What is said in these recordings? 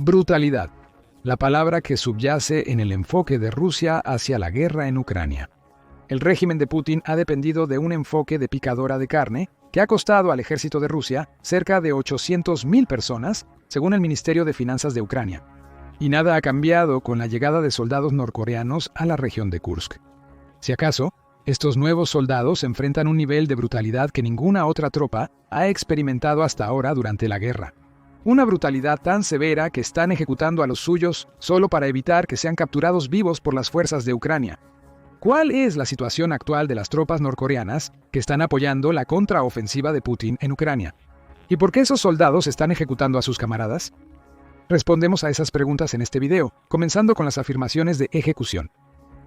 Brutalidad, la palabra que subyace en el enfoque de Rusia hacia la guerra en Ucrania. El régimen de Putin ha dependido de un enfoque de picadora de carne que ha costado al ejército de Rusia cerca de 800.000 personas, según el Ministerio de Finanzas de Ucrania. Y nada ha cambiado con la llegada de soldados norcoreanos a la región de Kursk. Si acaso, estos nuevos soldados enfrentan un nivel de brutalidad que ninguna otra tropa ha experimentado hasta ahora durante la guerra. Una brutalidad tan severa que están ejecutando a los suyos solo para evitar que sean capturados vivos por las fuerzas de Ucrania. ¿Cuál es la situación actual de las tropas norcoreanas que están apoyando la contraofensiva de Putin en Ucrania? ¿Y por qué esos soldados están ejecutando a sus camaradas? Respondemos a esas preguntas en este video, comenzando con las afirmaciones de ejecución.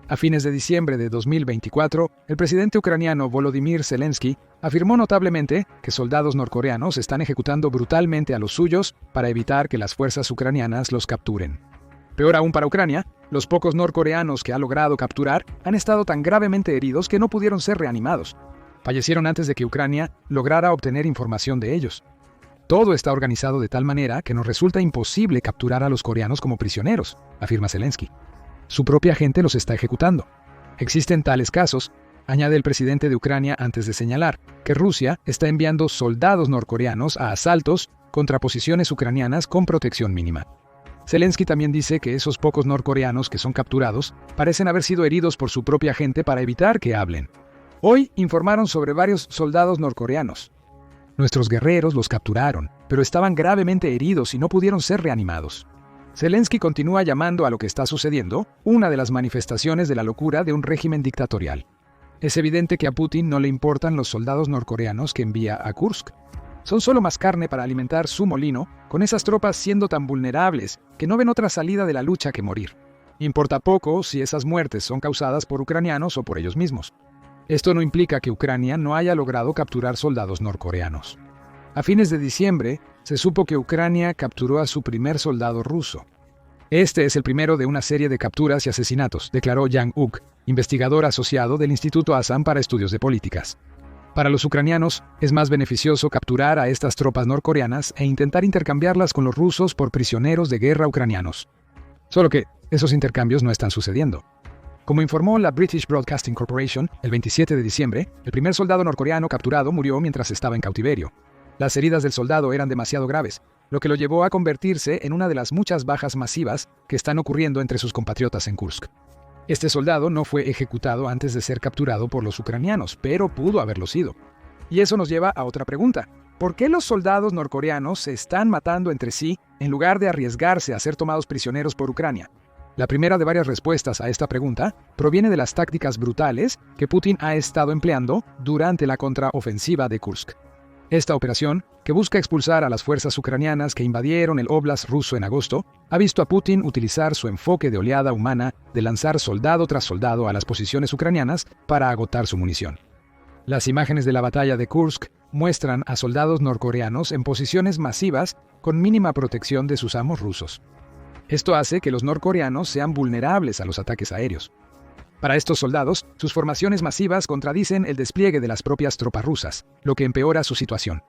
A fines de diciembre de 2024, el presidente ucraniano Volodymyr Zelensky afirmó notablemente que soldados norcoreanos están ejecutando brutalmente a los suyos para evitar que las fuerzas ucranianas los capturen. Peor aún para Ucrania, los pocos norcoreanos que ha logrado capturar han estado tan gravemente heridos que no pudieron ser reanimados. Fallecieron antes de que Ucrania lograra obtener información de ellos. Todo está organizado de tal manera que nos resulta imposible capturar a los coreanos como prisioneros, afirma Zelensky. Su propia gente los está ejecutando. Existen tales casos, añade el presidente de Ucrania antes de señalar que Rusia está enviando soldados norcoreanos a asaltos contra posiciones ucranianas con protección mínima. Zelensky también dice que esos pocos norcoreanos que son capturados parecen haber sido heridos por su propia gente para evitar que hablen. Hoy informaron sobre varios soldados norcoreanos. Nuestros guerreros los capturaron, pero estaban gravemente heridos y no pudieron ser reanimados. Zelensky continúa llamando a lo que está sucediendo una de las manifestaciones de la locura de un régimen dictatorial. Es evidente que a Putin no le importan los soldados norcoreanos que envía a Kursk. Son solo más carne para alimentar su molino, con esas tropas siendo tan vulnerables que no ven otra salida de la lucha que morir. Importa poco si esas muertes son causadas por ucranianos o por ellos mismos. Esto no implica que Ucrania no haya logrado capturar soldados norcoreanos. A fines de diciembre, se supo que Ucrania capturó a su primer soldado ruso. Este es el primero de una serie de capturas y asesinatos, declaró Yang Uk, investigador asociado del Instituto Assam para Estudios de Políticas. Para los ucranianos, es más beneficioso capturar a estas tropas norcoreanas e intentar intercambiarlas con los rusos por prisioneros de guerra ucranianos. Solo que esos intercambios no están sucediendo. Como informó la British Broadcasting Corporation, el 27 de diciembre, el primer soldado norcoreano capturado murió mientras estaba en cautiverio. Las heridas del soldado eran demasiado graves, lo que lo llevó a convertirse en una de las muchas bajas masivas que están ocurriendo entre sus compatriotas en Kursk. Este soldado no fue ejecutado antes de ser capturado por los ucranianos, pero pudo haberlo sido. Y eso nos lleva a otra pregunta. ¿Por qué los soldados norcoreanos se están matando entre sí en lugar de arriesgarse a ser tomados prisioneros por Ucrania? La primera de varias respuestas a esta pregunta proviene de las tácticas brutales que Putin ha estado empleando durante la contraofensiva de Kursk. Esta operación, que busca expulsar a las fuerzas ucranianas que invadieron el Oblast ruso en agosto, ha visto a Putin utilizar su enfoque de oleada humana de lanzar soldado tras soldado a las posiciones ucranianas para agotar su munición. Las imágenes de la batalla de Kursk muestran a soldados norcoreanos en posiciones masivas con mínima protección de sus amos rusos. Esto hace que los norcoreanos sean vulnerables a los ataques aéreos. Para estos soldados, sus formaciones masivas contradicen el despliegue de las propias tropas rusas, lo que empeora su situación.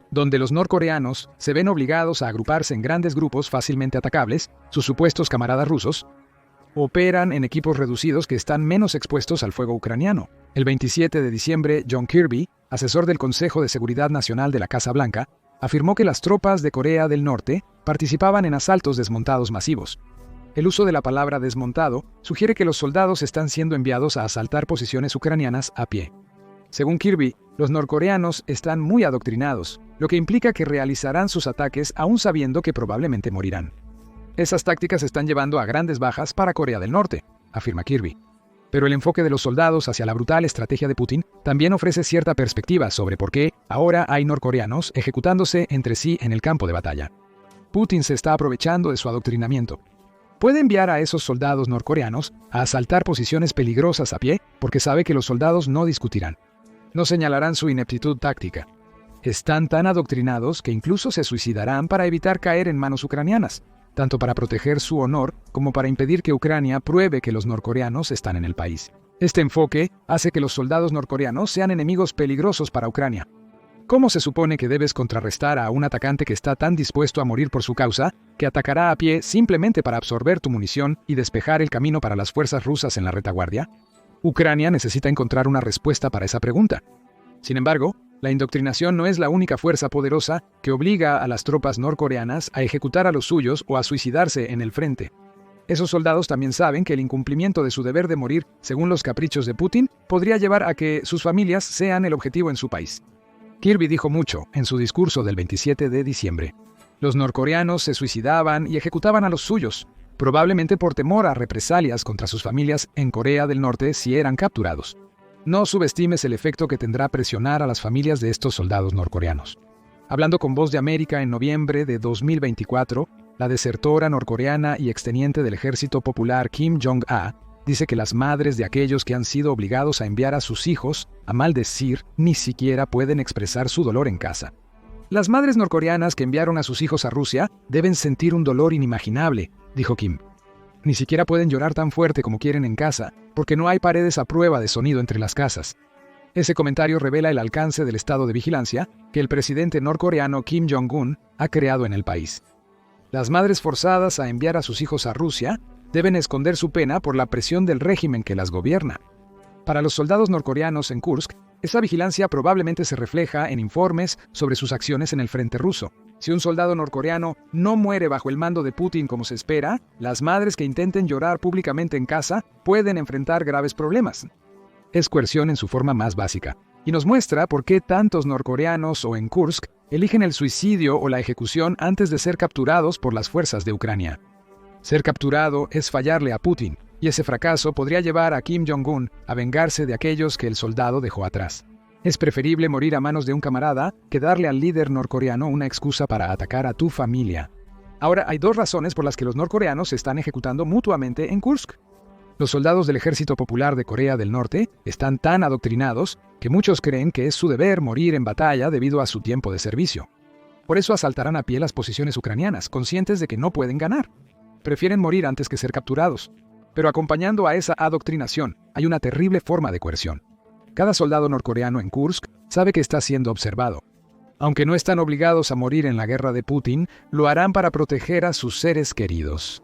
Donde los norcoreanos se ven obligados a agruparse en grandes grupos fácilmente atacables, sus supuestos camaradas rusos operan en equipos reducidos que están menos expuestos al fuego ucraniano. El 27 de diciembre, John Kirby, asesor del Consejo de Seguridad Nacional de la Casa Blanca, afirmó que las tropas de Corea del Norte participaban en asaltos desmontados masivos. El uso de la palabra desmontado sugiere que los soldados están siendo enviados a asaltar posiciones ucranianas a pie. Según Kirby, los norcoreanos están muy adoctrinados, lo que implica que realizarán sus ataques aún sabiendo que probablemente morirán. Esas tácticas están llevando a grandes bajas para Corea del Norte, afirma Kirby. Pero el enfoque de los soldados hacia la brutal estrategia de Putin también ofrece cierta perspectiva sobre por qué ahora hay norcoreanos ejecutándose entre sí en el campo de batalla. Putin se está aprovechando de su adoctrinamiento. Puede enviar a esos soldados norcoreanos a asaltar posiciones peligrosas a pie porque sabe que los soldados no discutirán. No señalarán su ineptitud táctica. Están tan adoctrinados que incluso se suicidarán para evitar caer en manos ucranianas, tanto para proteger su honor como para impedir que Ucrania pruebe que los norcoreanos están en el país. Este enfoque hace que los soldados norcoreanos sean enemigos peligrosos para Ucrania. ¿Cómo se supone que debes contrarrestar a un atacante que está tan dispuesto a morir por su causa, que atacará a pie simplemente para absorber tu munición y despejar el camino para las fuerzas rusas en la retaguardia? Ucrania necesita encontrar una respuesta para esa pregunta. Sin embargo, la indoctrinación no es la única fuerza poderosa que obliga a las tropas norcoreanas a ejecutar a los suyos o a suicidarse en el frente. Esos soldados también saben que el incumplimiento de su deber de morir según los caprichos de Putin podría llevar a que sus familias sean el objetivo en su país. Kirby dijo mucho en su discurso del 27 de diciembre. Los norcoreanos se suicidaban y ejecutaban a los suyos, probablemente por temor a represalias contra sus familias en Corea del Norte si eran capturados. No subestimes el efecto que tendrá presionar a las familias de estos soldados norcoreanos. Hablando con Voz de América en noviembre de 2024, la desertora norcoreana y exteniente del Ejército Popular Kim Jong-a dice que las madres de aquellos que han sido obligados a enviar a sus hijos a maldecir ni siquiera pueden expresar su dolor en casa. Las madres norcoreanas que enviaron a sus hijos a Rusia deben sentir un dolor inimaginable, dijo Kim. Ni siquiera pueden llorar tan fuerte como quieren en casa, porque no hay paredes a prueba de sonido entre las casas. Ese comentario revela el alcance del estado de vigilancia que el presidente norcoreano Kim Jong-un ha creado en el país. Las madres forzadas a enviar a sus hijos a Rusia deben esconder su pena por la presión del régimen que las gobierna. Para los soldados norcoreanos en Kursk, esa vigilancia probablemente se refleja en informes sobre sus acciones en el frente ruso. Si un soldado norcoreano no muere bajo el mando de Putin como se espera, las madres que intenten llorar públicamente en casa pueden enfrentar graves problemas. Es coerción en su forma más básica, y nos muestra por qué tantos norcoreanos o en Kursk eligen el suicidio o la ejecución antes de ser capturados por las fuerzas de Ucrania. Ser capturado es fallarle a Putin, y ese fracaso podría llevar a Kim Jong-un a vengarse de aquellos que el soldado dejó atrás. Es preferible morir a manos de un camarada que darle al líder norcoreano una excusa para atacar a tu familia. Ahora, hay dos razones por las que los norcoreanos se están ejecutando mutuamente en Kursk. Los soldados del Ejército Popular de Corea del Norte están tan adoctrinados que muchos creen que es su deber morir en batalla debido a su tiempo de servicio. Por eso asaltarán a pie las posiciones ucranianas, conscientes de que no pueden ganar. Prefieren morir antes que ser capturados. Pero acompañando a esa adoctrinación, hay una terrible forma de coerción. Cada soldado norcoreano en Kursk sabe que está siendo observado. Aunque no están obligados a morir en la guerra de Putin, lo harán para proteger a sus seres queridos.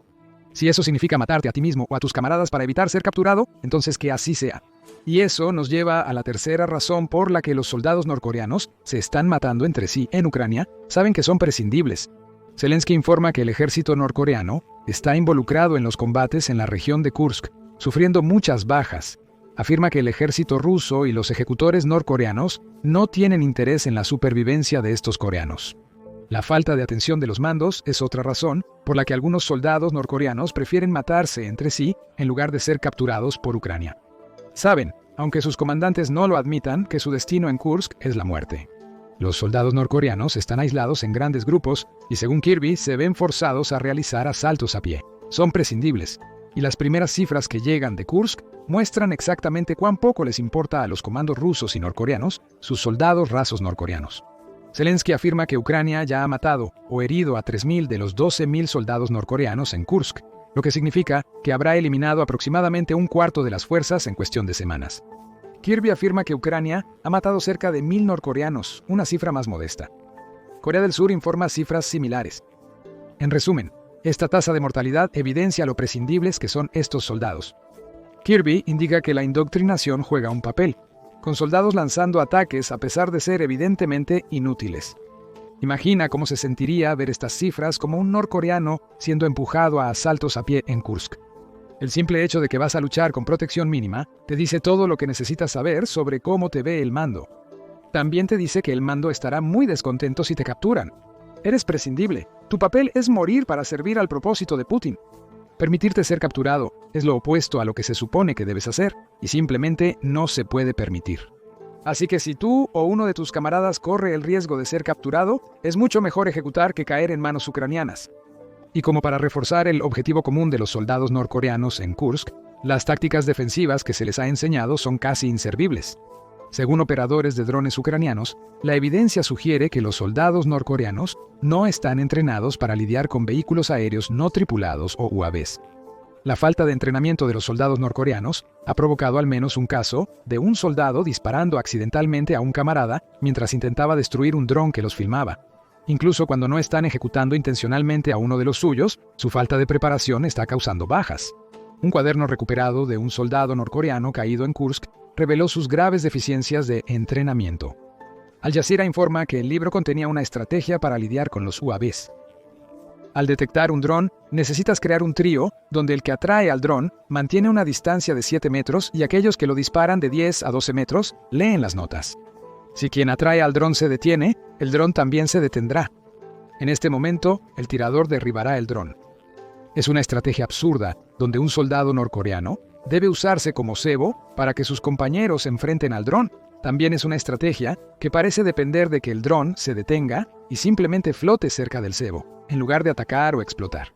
Si eso significa matarte a ti mismo o a tus camaradas para evitar ser capturado, entonces que así sea. Y eso nos lleva a la tercera razón por la que los soldados norcoreanos se están matando entre sí en Ucrania, saben que son prescindibles. Zelensky informa que el ejército norcoreano está involucrado en los combates en la región de Kursk, sufriendo muchas bajas. Afirma que el ejército ruso y los ejecutores norcoreanos no tienen interés en la supervivencia de estos coreanos. La falta de atención de los mandos es otra razón por la que algunos soldados norcoreanos prefieren matarse entre sí en lugar de ser capturados por Ucrania. Saben, aunque sus comandantes no lo admitan, que su destino en Kursk es la muerte. Los soldados norcoreanos están aislados en grandes grupos y, según Kirby, se ven forzados a realizar asaltos a pie. Son prescindibles, y las primeras cifras que llegan de Kursk muestran exactamente cuán poco les importa a los comandos rusos y norcoreanos sus soldados rasos norcoreanos. Zelensky afirma que Ucrania ya ha matado o herido a 3.000 de los 12.000 soldados norcoreanos en Kursk, lo que significa que habrá eliminado aproximadamente un cuarto de las fuerzas en cuestión de semanas. Kirby afirma que Ucrania ha matado cerca de 1.000 norcoreanos, una cifra más modesta. Corea del Sur informa cifras similares. En resumen, esta tasa de mortalidad evidencia lo prescindibles que son estos soldados. Kirby indica que la indoctrinación juega un papel, con soldados lanzando ataques a pesar de ser evidentemente inútiles. Imagina cómo se sentiría ver estas cifras como un norcoreano siendo empujado a asaltos a pie en Kursk. El simple hecho de que vas a luchar con protección mínima te dice todo lo que necesitas saber sobre cómo te ve el mando. También te dice que el mando estará muy descontento si te capturan. Eres prescindible. Tu papel es morir para servir al propósito de Putin. Permitirte ser capturado es lo opuesto a lo que se supone que debes hacer, y simplemente no se puede permitir. Así que si tú o uno de tus camaradas corre el riesgo de ser capturado, es mucho mejor ejecutar que caer en manos ucranianas. Y como para reforzar el objetivo común de los soldados norcoreanos en Kursk, las tácticas defensivas que se les ha enseñado son casi inservibles. Según operadores de drones ucranianos, la evidencia sugiere que los soldados norcoreanos no están entrenados para lidiar con vehículos aéreos no tripulados o UAVs. La falta de entrenamiento de los soldados norcoreanos ha provocado al menos un caso de un soldado disparando accidentalmente a un camarada mientras intentaba destruir un dron que los filmaba. Incluso cuando no están ejecutando intencionalmente a uno de los suyos, su falta de preparación está causando bajas. Un cuaderno recuperado de un soldado norcoreano caído en Kursk reveló sus graves deficiencias de entrenamiento. Al Jazeera informa que el libro contenía una estrategia para lidiar con los UAVs. Al detectar un dron, necesitas crear un trío donde el que atrae al dron mantiene una distancia de 7 metros y aquellos que lo disparan de 10 a 12 metros leen las notas. Si quien atrae al dron se detiene, el dron también se detendrá. En este momento, el tirador derribará el dron. Es una estrategia absurda donde un soldado norcoreano debe usarse como cebo para que sus compañeros se enfrenten al dron. También es una estrategia que parece depender de que el dron se detenga y simplemente flote cerca del cebo, en lugar de atacar o explotar.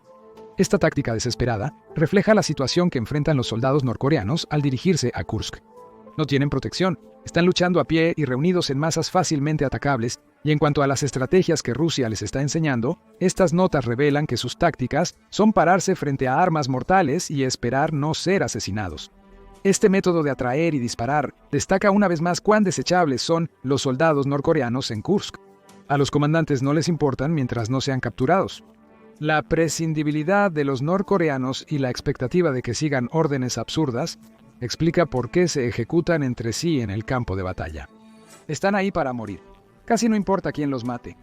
Esta táctica desesperada refleja la situación que enfrentan los soldados norcoreanos al dirigirse a Kursk. No tienen protección, están luchando a pie y reunidos en masas fácilmente atacables, y en cuanto a las estrategias que Rusia les está enseñando, estas notas revelan que sus tácticas son pararse frente a armas mortales y esperar no ser asesinados. Este método de atraer y disparar destaca una vez más cuán desechables son los soldados norcoreanos en Kursk. A los comandantes no les importan mientras no sean capturados. La prescindibilidad de los norcoreanos y la expectativa de que sigan órdenes absurdas explica por qué se ejecutan entre sí en el campo de batalla. Están ahí para morir. Casi no importa quién los mate.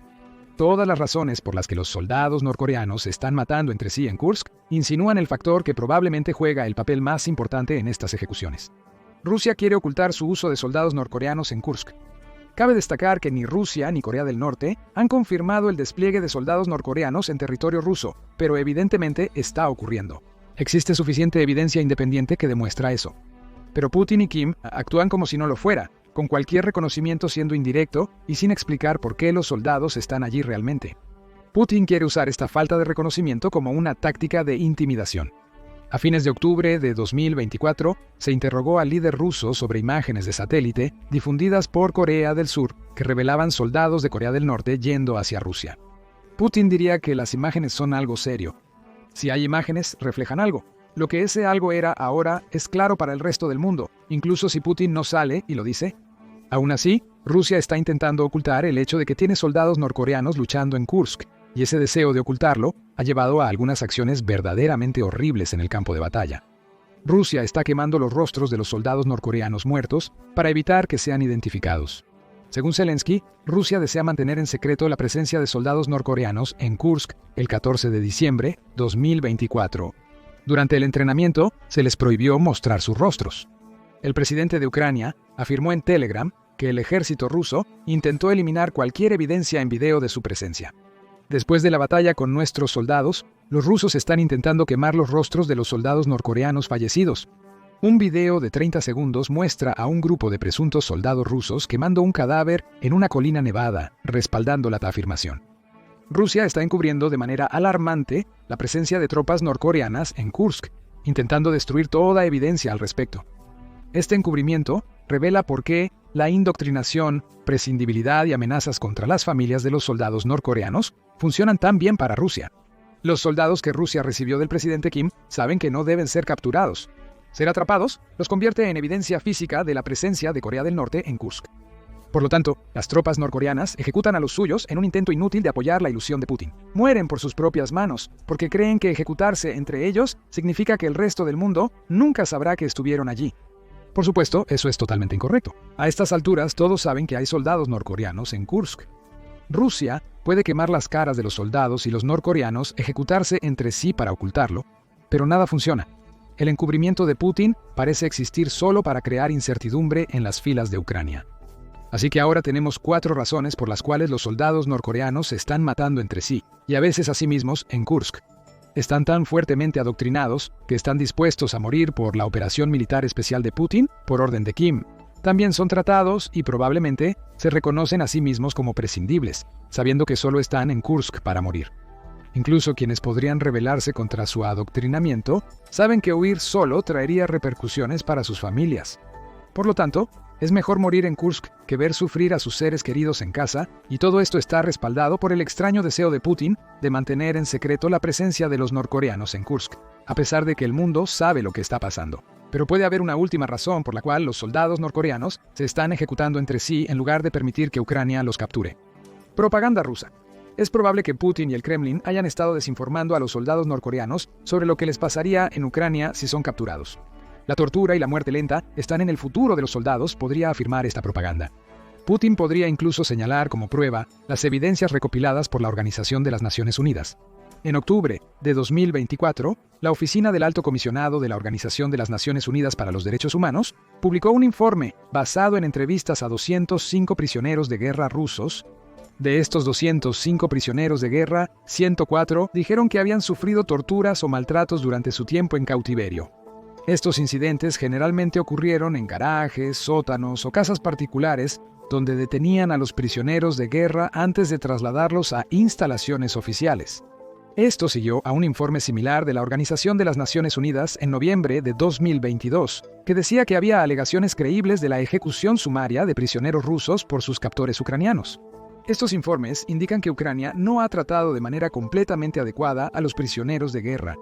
Todas las razones por las que los soldados norcoreanos se están matando entre sí en Kursk insinúan el factor que probablemente juega el papel más importante en estas ejecuciones. Rusia quiere ocultar su uso de soldados norcoreanos en Kursk. Cabe destacar que ni Rusia ni Corea del Norte han confirmado el despliegue de soldados norcoreanos en territorio ruso, pero evidentemente está ocurriendo. Existe suficiente evidencia independiente que demuestra eso. Pero Putin y Kim actúan como si no lo fuera, con cualquier reconocimiento siendo indirecto y sin explicar por qué los soldados están allí realmente. Putin quiere usar esta falta de reconocimiento como una táctica de intimidación. A fines de octubre de 2024, se interrogó al líder ruso sobre imágenes de satélite difundidas por Corea del Sur que revelaban soldados de Corea del Norte yendo hacia Rusia. Putin diría que las imágenes son algo serio. Si hay imágenes, reflejan algo. Lo que ese algo era ahora es claro para el resto del mundo, incluso si Putin no sale y lo dice. Aún así, Rusia está intentando ocultar el hecho de que tiene soldados norcoreanos luchando en Kursk, y ese deseo de ocultarlo ha llevado a algunas acciones verdaderamente horribles en el campo de batalla. Rusia está quemando los rostros de los soldados norcoreanos muertos para evitar que sean identificados. Según Zelensky, Rusia desea mantener en secreto la presencia de soldados norcoreanos en Kursk el 14 de diciembre de 2024. Durante el entrenamiento, se les prohibió mostrar sus rostros. El presidente de Ucrania afirmó en Telegram que el ejército ruso intentó eliminar cualquier evidencia en video de su presencia. Después de la batalla con nuestros soldados, los rusos están intentando quemar los rostros de los soldados norcoreanos fallecidos. Un video de 30 segundos muestra a un grupo de presuntos soldados rusos quemando un cadáver en una colina nevada, respaldando la afirmación. Rusia está encubriendo de manera alarmante la presencia de tropas norcoreanas en Kursk, intentando destruir toda evidencia al respecto. Este encubrimiento revela por qué la indoctrinación, prescindibilidad y amenazas contra las familias de los soldados norcoreanos funcionan tan bien para Rusia. Los soldados que Rusia recibió del presidente Kim saben que no deben ser capturados. Ser atrapados los convierte en evidencia física de la presencia de Corea del Norte en Kursk. Por lo tanto, las tropas norcoreanas ejecutan a los suyos en un intento inútil de apoyar la ilusión de Putin. Mueren por sus propias manos, porque creen que ejecutarse entre ellos significa que el resto del mundo nunca sabrá que estuvieron allí. Por supuesto, eso es totalmente incorrecto. A estas alturas todos saben que hay soldados norcoreanos en Kursk. Rusia puede quemar las caras de los soldados y los norcoreanos ejecutarse entre sí para ocultarlo, pero nada funciona. El encubrimiento de Putin parece existir solo para crear incertidumbre en las filas de Ucrania. Así que ahora tenemos 4 razones por las cuales los soldados norcoreanos se están matando entre sí, y a veces a sí mismos en Kursk. Están tan fuertemente adoctrinados que están dispuestos a morir por la operación militar especial de Putin por orden de Kim. También son tratados y probablemente se reconocen a sí mismos como prescindibles, sabiendo que solo están en Kursk para morir. Incluso quienes podrían rebelarse contra su adoctrinamiento saben que huir solo traería repercusiones para sus familias. Por lo tanto, Es mejor morir en Kursk que ver sufrir a sus seres queridos en casa, y todo esto está respaldado por el extraño deseo de Putin de mantener en secreto la presencia de los norcoreanos en Kursk, a pesar de que el mundo sabe lo que está pasando. Pero puede haber una última razón por la cual los soldados norcoreanos se están ejecutando entre sí en lugar de permitir que Ucrania los capture. Propaganda rusa. Es probable que Putin y el Kremlin hayan estado desinformando a los soldados norcoreanos sobre lo que les pasaría en Ucrania si son capturados. La tortura y la muerte lenta están en el futuro de los soldados, podría afirmar esta propaganda. Putin podría incluso señalar como prueba las evidencias recopiladas por la Organización de las Naciones Unidas. En octubre de 2024, la Oficina del Alto Comisionado de la Organización de las Naciones Unidas para los Derechos Humanos publicó un informe basado en entrevistas a 205 prisioneros de guerra rusos. De estos 205 prisioneros de guerra, 104 dijeron que habían sufrido torturas o maltratos durante su tiempo en cautiverio. Estos incidentes generalmente ocurrieron en garajes, sótanos o casas particulares donde detenían a los prisioneros de guerra antes de trasladarlos a instalaciones oficiales. Esto siguió a un informe similar de la Organización de las Naciones Unidas en noviembre de 2022, que decía que había alegaciones creíbles de la ejecución sumaria de prisioneros rusos por sus captores ucranianos. Estos informes indican que Ucrania no ha tratado de manera completamente adecuada a los prisioneros de guerra.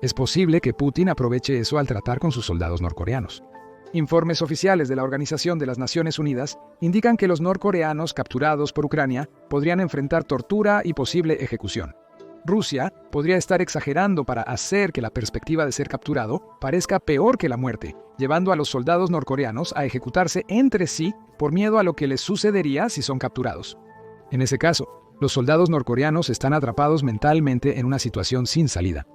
Es posible que Putin aproveche eso al tratar con sus soldados norcoreanos. Informes oficiales de la Organización de las Naciones Unidas indican que los norcoreanos capturados por Ucrania podrían enfrentar tortura y posible ejecución. Rusia podría estar exagerando para hacer que la perspectiva de ser capturado parezca peor que la muerte, llevando a los soldados norcoreanos a ejecutarse entre sí por miedo a lo que les sucedería si son capturados. En ese caso, los soldados norcoreanos están atrapados mentalmente en una situación sin salida.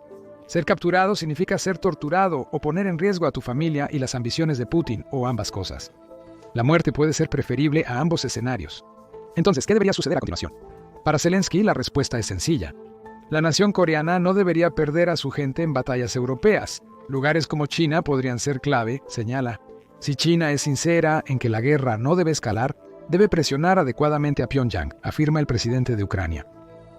Ser capturado significa ser torturado o poner en riesgo a tu familia y las ambiciones de Putin, o ambas cosas. La muerte puede ser preferible a ambos escenarios. Entonces, ¿qué debería suceder a continuación? Para Zelensky, la respuesta es sencilla. La nación coreana no debería perder a su gente en batallas europeas. Lugares como China podrían ser clave, señala. Si China es sincera en que la guerra no debe escalar, debe presionar adecuadamente a Pyongyang, afirma el presidente de Ucrania.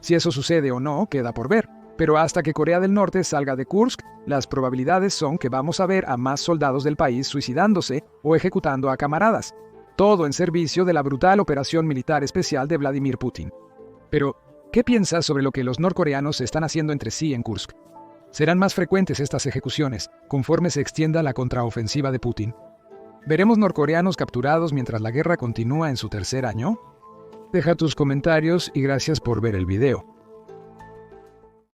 Si eso sucede o no, queda por ver. Pero hasta que Corea del Norte salga de Kursk, las probabilidades son que vamos a ver a más soldados del país suicidándose o ejecutando a camaradas. Todo en servicio de la brutal operación militar especial de Vladimir Putin. Pero, ¿qué piensas sobre lo que los norcoreanos están haciendo entre sí en Kursk? ¿Serán más frecuentes estas ejecuciones conforme se extienda la contraofensiva de Putin? ¿Veremos norcoreanos capturados mientras la guerra continúa en su tercer año? Deja tus comentarios y gracias por ver el video.